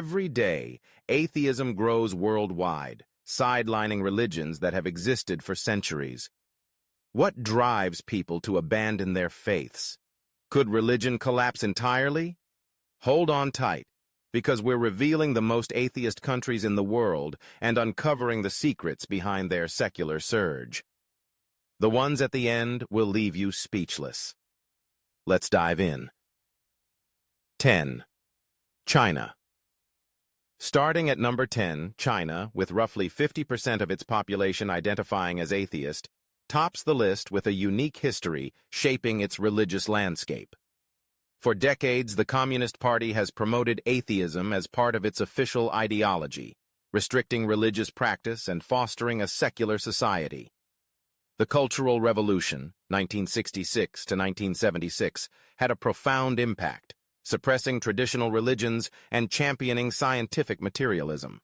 Every day, atheism grows worldwide, sidelining religions that have existed for centuries. What drives people to abandon their faiths? Could religion collapse entirely? Hold on tight, because we're revealing the most atheist countries in the world and uncovering the secrets behind their secular surge. The ones at the end will leave you speechless. Let's dive in. 10. China. Starting at number 10, China, with roughly 50% of its population identifying as atheist, tops the list with a unique history shaping its religious landscape. For decades, the Communist Party has promoted atheism as part of its official ideology, restricting religious practice and fostering a secular society. The Cultural Revolution, 1966 to 1976, had a profound impact, suppressing traditional religions and championing scientific materialism.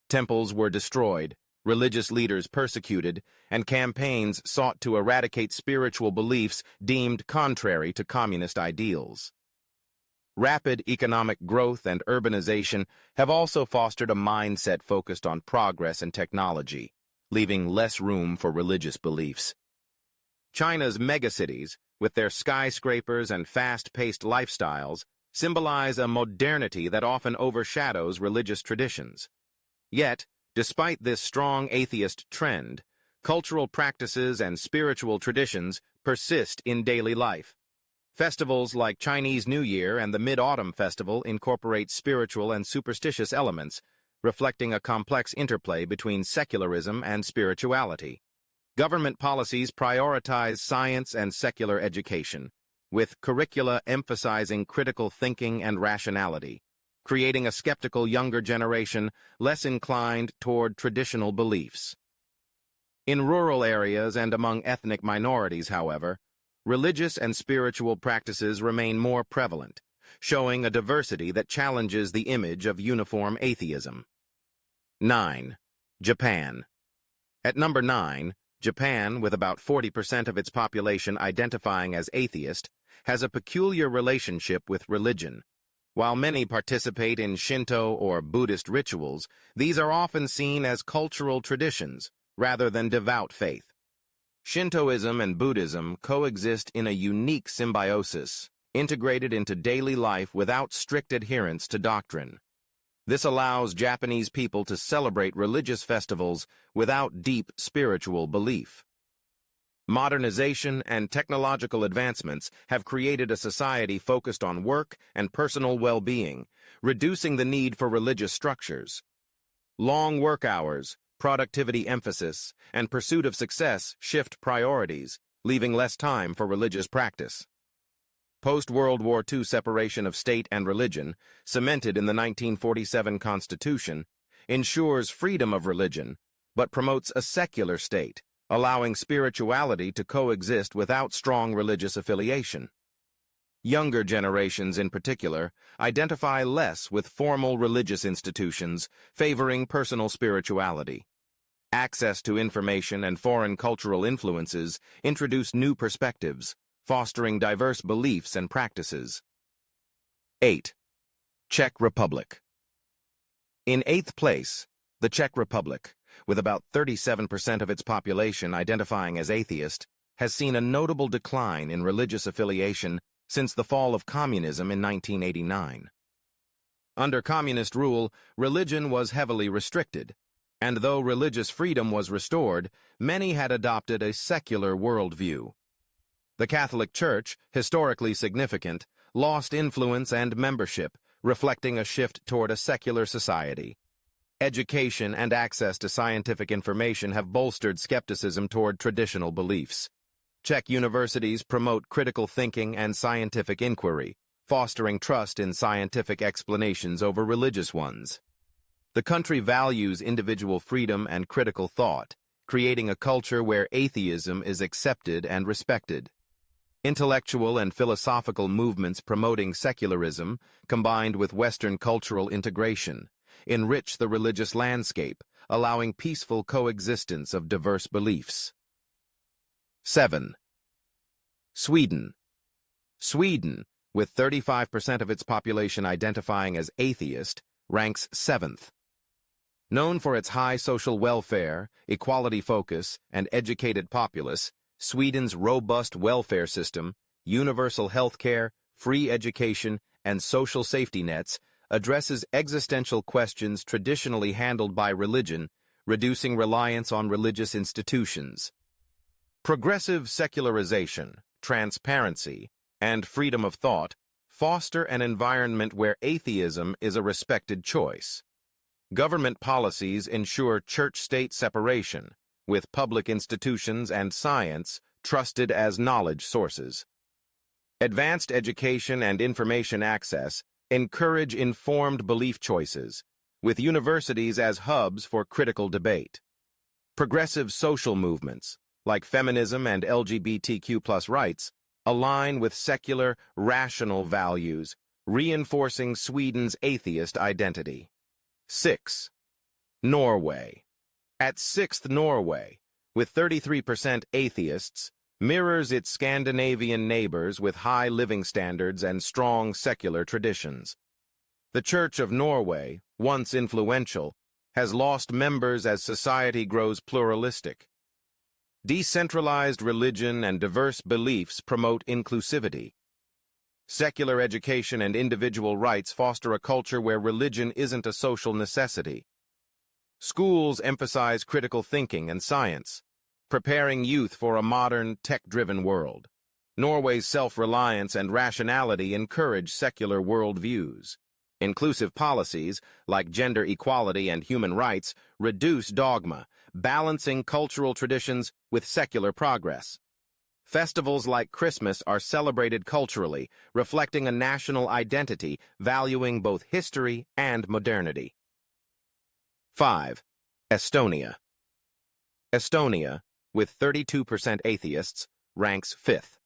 Temples were destroyed, religious leaders persecuted, and campaigns sought to eradicate spiritual beliefs deemed contrary to communist ideals. Rapid economic growth and urbanization have also fostered a mindset focused on progress and technology, leaving less room for religious beliefs. China's megacities, with their skyscrapers and fast-paced lifestyles, symbolize a modernity that often overshadows religious traditions. Yet, despite this strong atheist trend, cultural practices and spiritual traditions persist in daily life. Festivals like Chinese New Year and the Mid-Autumn Festival incorporate spiritual and superstitious elements, reflecting a complex interplay between secularism and spirituality. Government policies prioritize science and secular education, with curricula emphasizing critical thinking and rationality, creating a skeptical younger generation less inclined toward traditional beliefs. In rural areas and among ethnic minorities, however, religious and spiritual practices remain more prevalent, showing a diversity that challenges the image of uniform atheism. 9. Japan. At number 9, Japan, with about 40% of its population identifying as atheist, has a peculiar relationship with religion. While many participate in Shinto or Buddhist rituals, these are often seen as cultural traditions rather than devout faith. Shintoism and Buddhism coexist in a unique symbiosis, integrated into daily life without strict adherence to doctrine. This allows Japanese people to celebrate religious festivals without deep spiritual belief. Modernization and technological advancements have created a society focused on work and personal well-being, reducing the need for religious structures. Long work hours, productivity emphasis, and pursuit of success shift priorities, leaving less time for religious practice. Post-World War II separation of state and religion, cemented in the 1947 Constitution, ensures freedom of religion, but promotes a secular state, allowing spirituality to coexist without strong religious affiliation. Younger generations, in particular, identify less with formal religious institutions, favoring personal spirituality. Access to information and foreign cultural influences introduce new perspectives, fostering diverse beliefs and practices. 8. Czech Republic. In 8th place, the Czech Republic, with about 37% of its population identifying as atheist, has seen a notable decline in religious affiliation since the fall of communism in 1989. Under communist rule, religion was heavily restricted, and though religious freedom was restored, many had adopted a secular worldview. The Catholic Church, historically significant, lost influence and membership, reflecting a shift toward a secular society. Education and access to scientific information have bolstered skepticism toward traditional beliefs. Czech universities promote critical thinking and scientific inquiry, fostering trust in scientific explanations over religious ones. The country values individual freedom and critical thought, creating a culture where atheism is accepted and respected. Intellectual and philosophical movements promoting secularism, combined with Western cultural integration, enrich the religious landscape, allowing peaceful coexistence of diverse beliefs. 7. Sweden. Sweden, with 35% of its population identifying as atheist, ranks 7th. Known for its high social welfare, equality focus, and educated populace, Sweden's robust welfare system, universal health care, free education, and social safety nets addresses existential questions traditionally handled by religion, reducing reliance on religious institutions. Progressive secularization, transparency, and freedom of thought foster an environment where atheism is a respected choice. Government policies ensure church-state separation, with public institutions and science trusted as knowledge sources. Advanced education and information access encourage informed belief choices, with universities as hubs for critical debate. Progressive social movements, like feminism and LGBTQ+ rights, align with secular, rational values, reinforcing Sweden's atheist identity. 6. Norway. At 6th, Norway, with 33% atheists, mirrors its Scandinavian neighbors with high living standards and strong secular traditions. The Church of Norway, once influential, has lost members as society grows pluralistic. Decentralized religion and diverse beliefs promote inclusivity. Secular education and individual rights foster a culture where religion isn't a social necessity. Schools emphasize critical thinking and science, preparing youth for a modern, tech-driven world. Norway's self-reliance and rationality encourage secular worldviews. Inclusive policies, like gender equality and human rights, reduce dogma, balancing cultural traditions with secular progress. Festivals like Christmas are celebrated culturally, reflecting a national identity, valuing both history and modernity. 5. Estonia. Estonia, with 32% atheists, ranks 5th.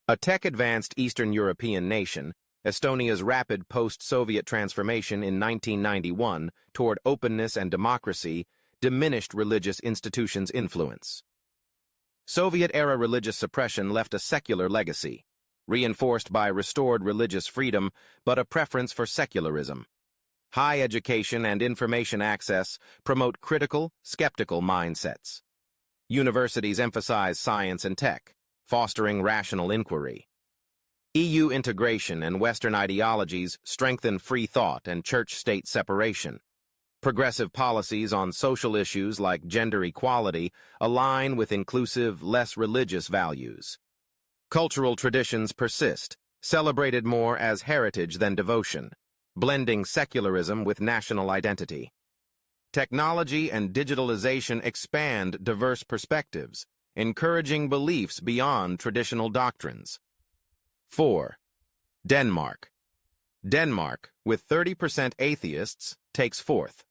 A tech-advanced Eastern European nation, Estonia's rapid post-Soviet transformation in 1991 toward openness and democracy diminished religious institutions' influence. Soviet-era religious suppression left a secular legacy, reinforced by restored religious freedom but a preference for secularism. High education and information access promote critical, skeptical mindsets. Universities emphasize science and tech, fostering rational inquiry. EU integration and Western ideologies strengthen free thought and church-state separation. Progressive policies on social issues like gender equality align with inclusive, less religious values. Cultural traditions persist, celebrated more as heritage than devotion, blending secularism with national identity. Technology and digitalization expand diverse perspectives, encouraging beliefs beyond traditional doctrines. 4. Denmark. Denmark, with 30% atheists, takes 4th.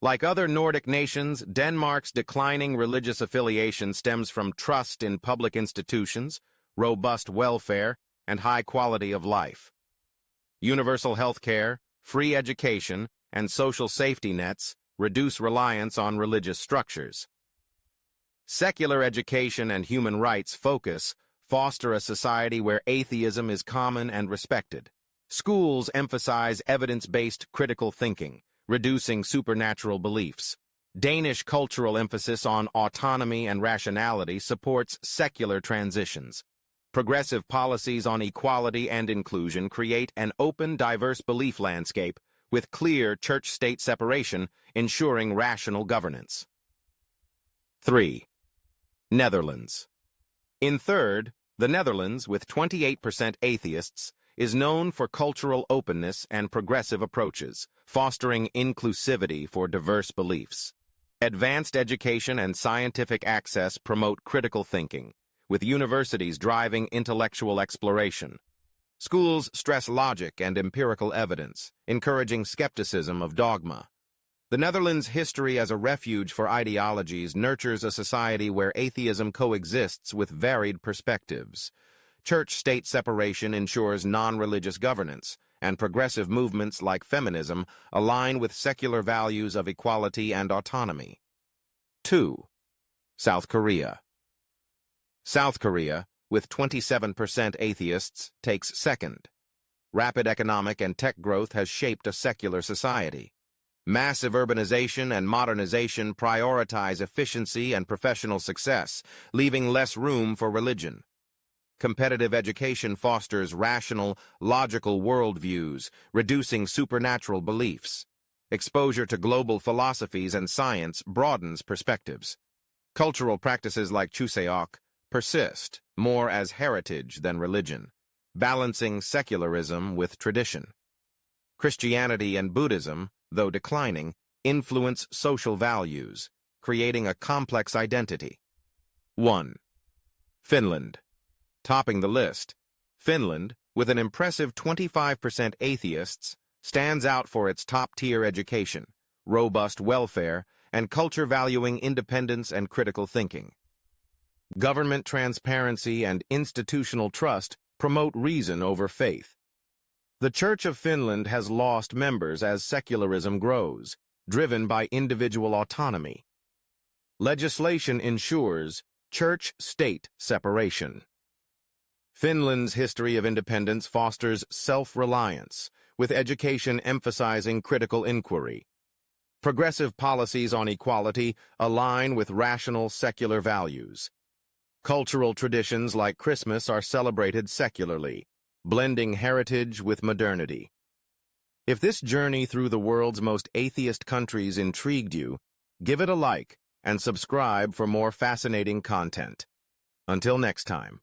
Like other Nordic nations, Denmark's declining religious affiliation stems from trust in public institutions, robust welfare, and high quality of life. Universal health care, free education, and social safety nets reduce reliance on religious structures. Secular education and human rights foster a society where atheism is common and respected. Schools emphasize evidence-based critical thinking, reducing supernatural beliefs. Danish cultural emphasis on autonomy and rationality supports secular transitions. Progressive policies on equality and inclusion create an open, diverse belief landscape with clear church-state separation, ensuring rational governance. 3. Netherlands. In 3rd, the Netherlands, with 28% atheists, is known for cultural openness and progressive approaches, fostering inclusivity for diverse beliefs. Advanced education and scientific access promote critical thinking, with universities driving intellectual exploration. Schools stress logic and empirical evidence, encouraging skepticism of dogma. The Netherlands' history as a refuge for ideologies nurtures a society where atheism coexists with varied perspectives. Church-state separation ensures non-religious governance, and progressive movements like feminism align with secular values of equality and autonomy. 2. South Korea. South Korea, with 27% atheists, takes 2nd. Rapid economic and tech growth has shaped a secular society. Massive urbanization and modernization prioritize efficiency and professional success, leaving less room for religion. Competitive education fosters rational, logical worldviews, reducing supernatural beliefs. Exposure to global philosophies and science broadens perspectives. Cultural practices like chuseok persist more as heritage than religion, balancing secularism with tradition. Christianity and Buddhism, though declining, influence social values, creating a complex identity. 1. Finland. Topping the list, Finland, with an impressive 25% atheists, stands out for its top-tier education, robust welfare, and culture valuing independence and critical thinking. Government transparency and institutional trust promote reason over faith. The Church of Finland has lost members as secularism grows, driven by individual autonomy. Legislation ensures church-state separation. Finland's history of independence fosters self-reliance, with education emphasizing critical inquiry. Progressive policies on equality align with rational secular values. Cultural traditions like Christmas are celebrated secularly, blending heritage with modernity. If this journey through the world's most atheist countries intrigued you, give it a like and subscribe for more fascinating content. Until next time.